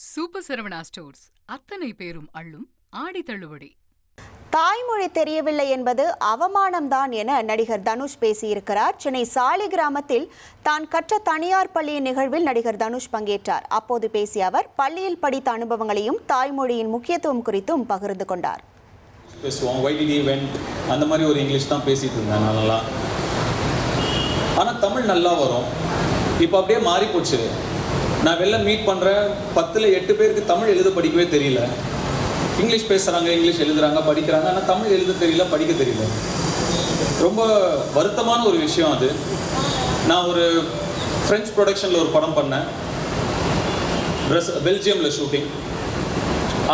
Super Saravana stores அத்தனை பேரும் அள்ளும் ஆடி தள்ளுபடி. தாய்மொழி தெரியவில்லை என்பது அவமானம்தான் என நடிகர் தனுஷ் பேசியிருக்கிறார். சென்னை சாலிகிராமத்தில் தான் கற்ற தனியார் பள்ளியின் நிகழ்வில் நடிகர் தனுஷ் பங்கேற்றார். அப்போது பேசிய அவர் பள்ளியில் படித்த அனுபவங்களையும் தாய்மொழியின் முக்கியத்துவம் குறித்தும் பகிர்ந்து கொண்டார். அந்த மாதிரி ஒரு இங்கிலீஷ் தான் பேசிட்டு இருந்தேன் நல்லா. ஆனால் தமிழ் நல்லா வரும். இப்போ அப்படியே மாறி போச்சு. நான் வெளில மீட் பண்ணுறேன், 10ல் 8 பேருக்கு தமிழ் எழுத படிக்கவே தெரியல. இங்கிலீஷ் பேசுகிறாங்க, இங்கிலீஷ் எழுதுகிறாங்க, படிக்கிறாங்க, ஆனால் தமிழ் எழுத தெரியல, படிக்க தெரியல. ரொம்ப வருத்தமான ஒரு விஷயம் அது. நான் ஒரு ஃப்ரெஞ்ச் ப்ரொடக்ஷனில் ஒரு படம் பண்ணேன், பெல்ஜியமில் ஷூட்டிங்.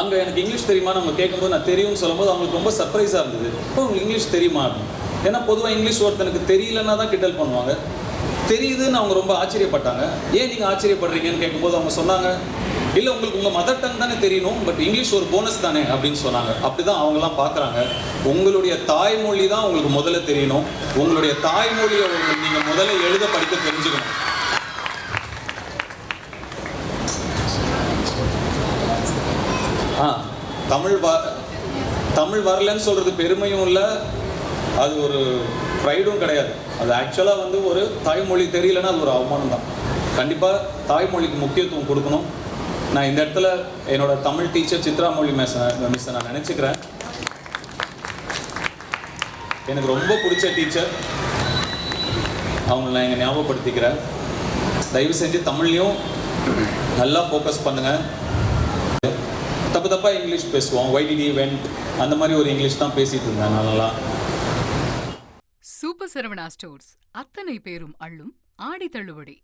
அங்கே எனக்கு இங்கிலீஷ் தெரியுமா நம்ம கேட்கும்போது நான் தெரியும்னு சொல்லும்போது அவங்களுக்கு ரொம்ப சர்ப்ரைஸாக இருந்தது. இப்போ உங்களுக்கு இங்கிலீஷ் தெரியுமா அப்படின்னு. ஏன்னா பொதுவாக இங்கிலீஷ் ஒருத்தனுக்கு தெரியலன்னா தான் கிண்டல் பண்ணுவாங்க. தெரியுதுன்னு அவங்க ரொம்ப ஆச்சரியப்பட்டாங்க. ஏன் நீங்கள் ஆச்சரியப்படுறீங்கன்னு கேட்கும்போது அவங்க சொன்னாங்க, இல்லை உங்களுக்கு உங்கள் மதர் டங் தானே தெரியணும், பட் இங்கிலீஷ் ஒரு போனஸ் தானே அப்படின்னு சொன்னாங்க. அப்படி தான் அவங்களாம் பார்க்குறாங்க. உங்களுடைய தாய்மொழி தான் உங்களுக்கு முதல்ல தெரியணும். உங்களுடைய தாய்மொழியை நீங்கள் முதல்ல எழுத படிக்க தெரிஞ்சுக்கணும். தமிழ் வரலன்னு சொல்கிறது பெருமையும் இல்லை, அது ஒரு ப்ரைடும் கிடையாது. அது ஆக்சுவலாக ஒரு தாய்மொழி தெரியலன்னா அது ஒரு அவமானம் தான். கண்டிப்பாக தாய்மொழிக்கு முக்கியத்துவம் கொடுக்கணும். நான் இந்த இடத்துல என்னோட தமிழ் டீச்சர் சித்ராமொழி மிஸ்ஸை நான் நினச்சிக்கிறேன். எனக்கு ரொம்ப பிடிச்ச டீச்சர், அவங்கள நான் இங்கே ஞாபகப்படுத்திக்கிறேன். தயவு செஞ்சு தமிழ்லையும் நல்லா ஃபோக்கஸ் பண்ணுங்கள். தப்பாக இங்கிலீஷ் பேசுவோம். why did he went அந்த மாதிரி ஒரு இங்கிலீஷ் தான் பேசிட்டு இருந்தேன் நல்லா. சூப்பர் சரவணா ஸ்டோர்ஸ் அத்தனை பேரும் அள்ளும் ஆடி தள்ளுபடி.